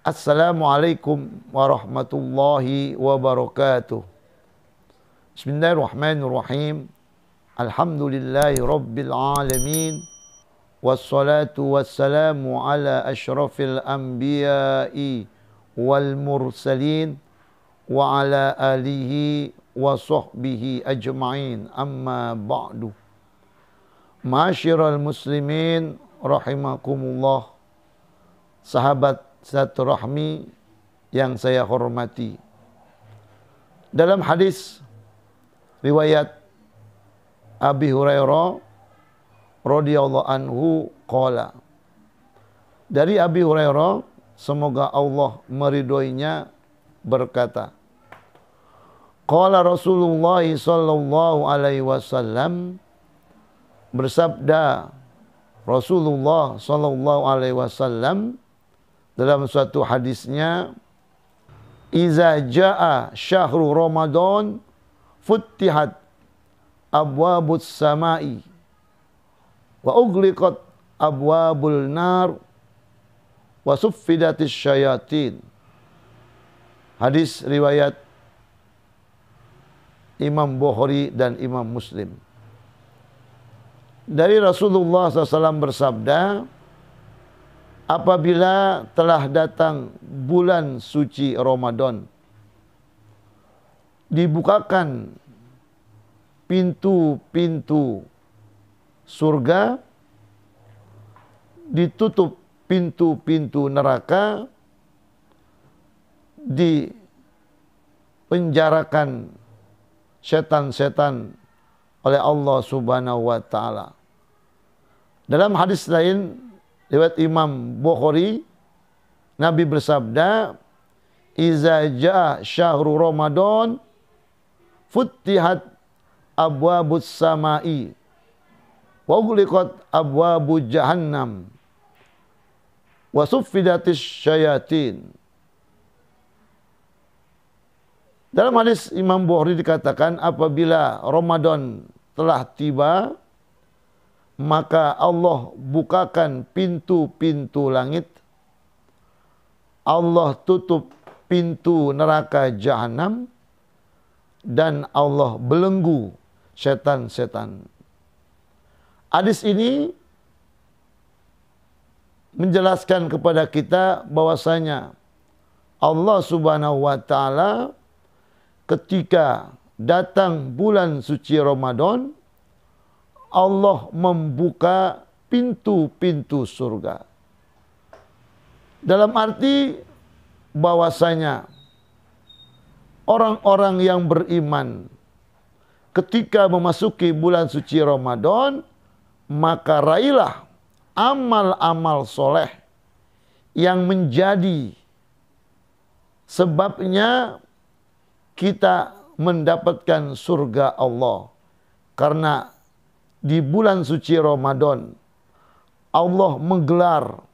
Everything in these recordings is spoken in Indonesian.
Assalamualaikum warahmatullahi wabarakatuh. Bismillahirrahmanirrahim. Alhamdulillahi rabbil alamin. Wassalatu wassalamu ala ashrafil anbiya'i wal mursalin wa ala alihi wa sahbihi ajma'in. Amma ba'du. Ma'asyiral muslimin rahimakumullah. Sahabat silaturahmi yang saya hormati. Dalam hadis riwayat Abi Hurairah radhiyallahu anhu qala, dari Abi Hurairah semoga Allah meridhoinya berkata, qala Rasulullah sallallahu alaihi wasallam, bersabda Rasulullah sallallahu alaihi wasallam dalam suatu hadisnya, iza jaa syahrul Ramadan futtihat abwabus samai wa ughliqat abwabul nar wa suffidatis syayatin. Hadis riwayat Imam Bukhari dan Imam Muslim. Dari Rasulullah SAW bersabda, apabila telah datang bulan suci Ramadan, dibukakan pintu-pintu surga, ditutup pintu-pintu neraka, dipenjarakan setan-setan oleh Allah Subhanahu wa taala. Dalam hadis lain riwayat Imam Bukhari, Nabi bersabda, iza jaa syahrul Ramadan futtihat abwabus samai wa ughliqat abwabu jahannam wa suffidatis syayatin. Dalam hadis Imam Bukhari dikatakan, apabila Ramadan telah tiba, maka Allah bukakan pintu-pintu langit, Allah tutup pintu neraka jahanam, dan Allah belenggu setan-setan. Hadis ini menjelaskan kepada kita bahwasanya Allah Subhanahu wa taala ketika datang bulan suci Ramadan, Allah membuka pintu-pintu surga. Dalam arti bahwasanya orang-orang yang beriman ketika memasuki bulan suci Ramadan, maka raihlah amal-amal soleh yang menjadi sebabnya kita mendapatkan surga Allah. Karena di bulan suci Ramadan Allah menggelar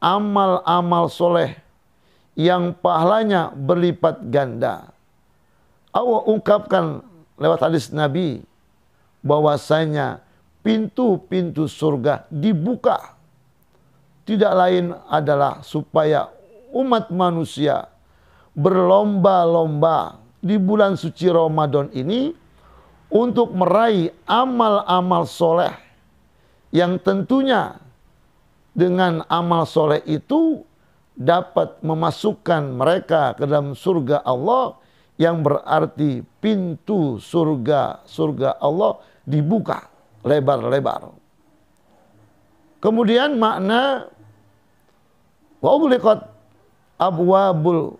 amal-amal soleh yang pahalanya berlipat ganda. Allah ungkapkan lewat hadis Nabi bahwasanya pintu-pintu surga dibuka, tidak lain adalah supaya umat manusia berlomba-lomba di bulan suci Ramadan ini untuk meraih amal-amal soleh yang tentunya dengan amal soleh itu dapat memasukkan mereka ke dalam surga Allah, yang berarti pintu surga Allah dibuka lebar-lebar. Kemudian makna wa ughliqat abwabul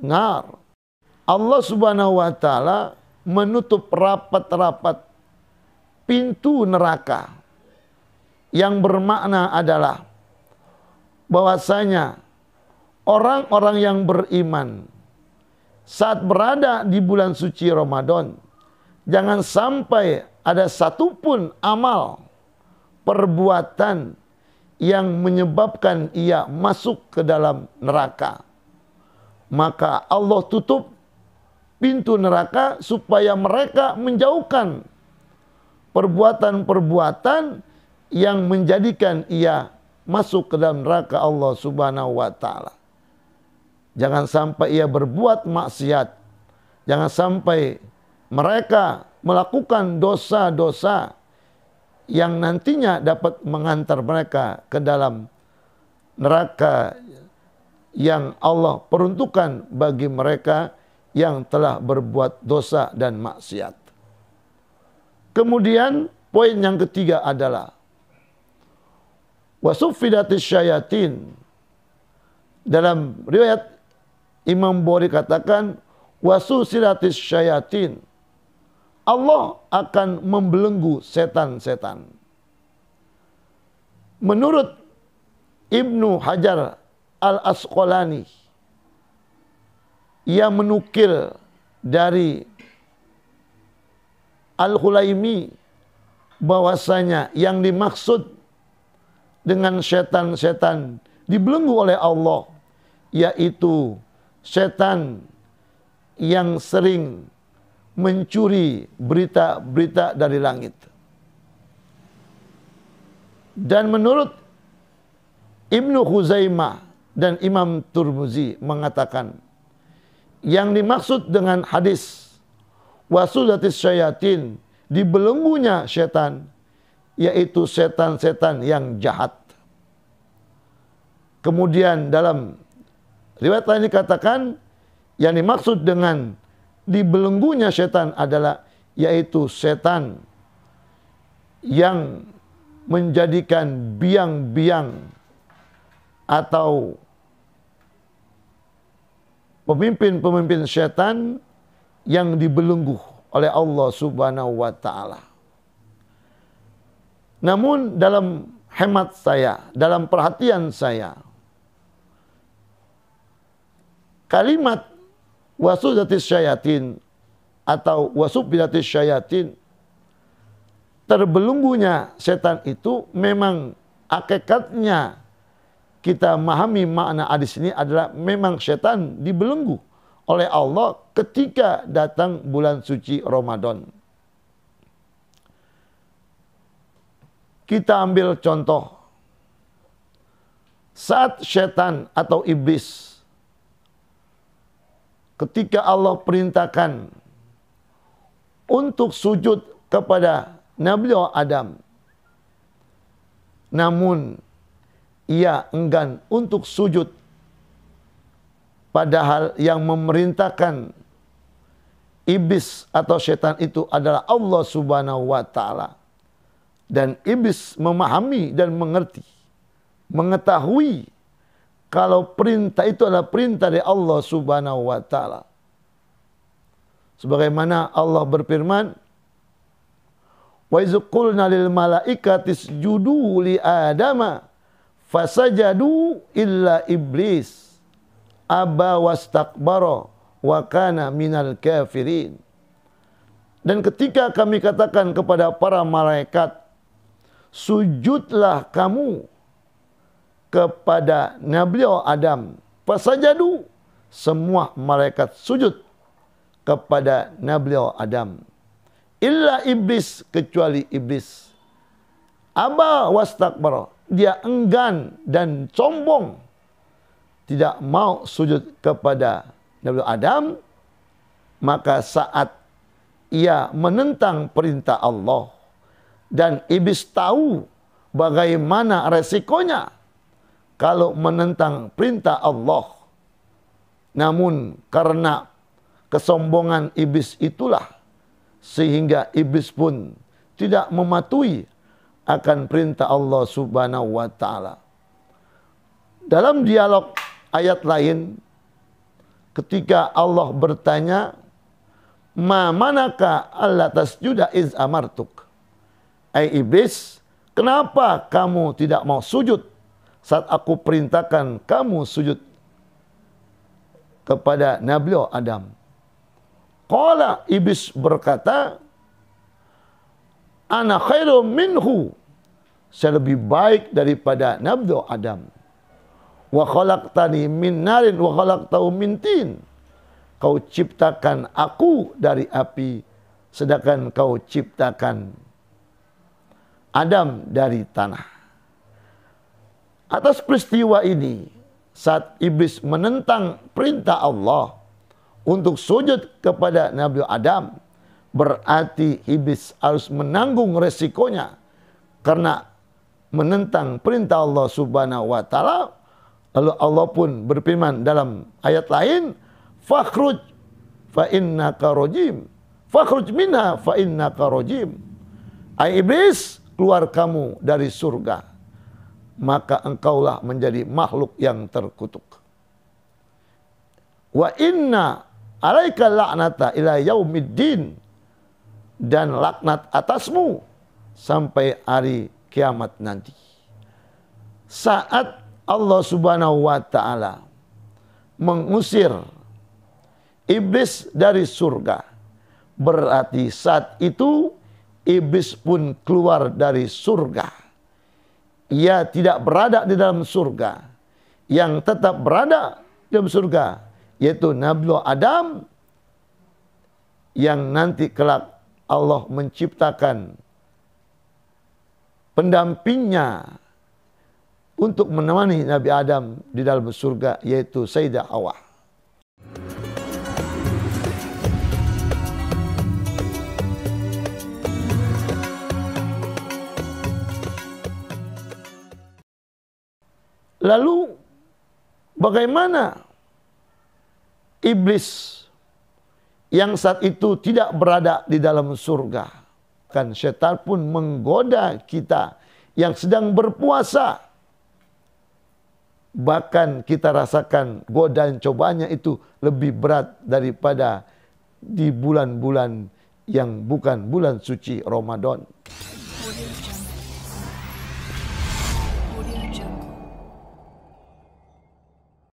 nar, Allah Subhanahu wa taala menutup rapat-rapat pintu neraka, yang bermakna adalah bahwasanya orang-orang yang beriman saat berada di bulan suci Ramadan, jangan sampai ada satupun amal perbuatan yang menyebabkan ia masuk ke dalam neraka. Maka Allah tutup pintu neraka supaya mereka menjauhkan perbuatan-perbuatan yang menjadikan ia masuk ke dalam neraka Allah Subhanahu wa taala. Jangan sampai ia berbuat maksiat. Jangan sampai mereka melakukan dosa-dosa yang nantinya dapat mengantar mereka ke dalam neraka yang Allah peruntukkan bagi mereka yang telah berbuat dosa dan maksiat. Kemudian poin yang ketiga adalah wasuffidatis syayatin. Dalam riwayat Imam Bukhari katakan wasusilatis syayatin. Allah akan membelenggu setan-setan. Menurut Ibnu Hajar Al-Asqalani, ia menukil dari Al-Hulaimi bahwasanya yang dimaksud dengan setan-setan dibelenggu oleh Allah, yaitu setan yang sering mencuri berita-berita dari langit. Dan menurut Ibnu Khuzaimah dan Imam Turmuzi mengatakan, yang dimaksud dengan hadis wasudatis syayatin, dibelenggunya setan, yaitu setan-setan yang jahat. Kemudian dalam riwayat lain dikatakan, yang dimaksud dengan dibelenggunya setan adalah yaitu setan yang menjadikan biang-biang atau pemimpin-pemimpin setan yang dibelenggu oleh Allah Subhanahu wa taala. Namun dalam hemat saya, dalam perhatian saya, kalimat wasudatis syayatin atau wasuffidatis syayatin, terbelenggunya setan itu memang hakikatnya kita memahami makna hadis ini adalah memang setan dibelenggu oleh Allah ketika datang bulan suci Ramadan. Kita ambil contoh saat setan atau iblis ketika Allah perintahkan untuk sujud kepada Nabi Adam, namun ia enggan untuk sujud, padahal yang memerintahkan iblis atau setan itu adalah Allah Subhanahu wa taala. Dan iblis memahami dan mengerti, mengetahui kalau perintah itu adalah perintah dari Allah Subhanahu wa taala. Sebagaimana Allah berfirman, wa iz qulna lil malaikati isjudu li adama fasajadu illa iblis aba wastakbara wa kana minal kafirin. Dan ketika kami katakan kepada para malaikat, sujudlah kamu kepada Nabi Adam, fasajadu, semua malaikat sujud kepada Nabi Adam, illa iblis, kecuali iblis, aba wastakbara, dia enggan dan sombong, tidak mau sujud kepada Nabi Adam. Maka saat ia menentang perintah Allah, dan iblis tahu bagaimana resikonya kalau menentang perintah Allah, namun karena kesombongan iblis itulah sehingga iblis pun tidak mematuhi akan perintah Allah Subhanahu wa taala. Dalam dialog ayat lain, ketika Allah bertanya, ma manaka alla tasjuda iz amartuk, ai iblis, kenapa kamu tidak mau sujud saat aku perintahkan kamu sujud kepada Nabi Adam? Qala, iblis berkata, ana khairum minhu, saya lebih baik daripada Nabi Adam. Wa khalaqtani min narin wa khalaqtahu min tin, kau ciptakan aku dari api, sedangkan kau ciptakan Adam dari tanah. Atas peristiwa ini, saat iblis menentang perintah Allah untuk sujud kepada Nabi Adam, berarti iblis harus menanggung resikonya karena menentang perintah Allah Subhanahu wa taala. Lalu Allah pun berfirman dalam ayat lain, "Fakhruj fa innaka rajim. Fakhruj minha fa innaka rajim." Hai iblis, keluar kamu dari surga, maka engkaulah menjadi makhluk yang terkutuk. Wa inna alaika la'nata ila yaumiddin, dan laknat atasmu sampai hari kiamat nanti. Saat Allah Subhanahu wa taala mengusir iblis dari surga, berarti saat itu iblis pun keluar dari surga. Ia tidak berada di dalam surga. Yang tetap berada di dalam surga yaitu Nabi Adam, yang nanti kelak Allah menciptakan pendampingnya untuk menemani Nabi Adam di dalam surga, yaitu Sayyidah Hawa. Lalu bagaimana iblis yang saat itu tidak berada di dalam surga? Kan setan pun menggoda kita yang sedang berpuasa. Bahkan kita rasakan godaan cobaannya itu lebih berat daripada di bulan-bulan yang bukan bulan suci Ramadan.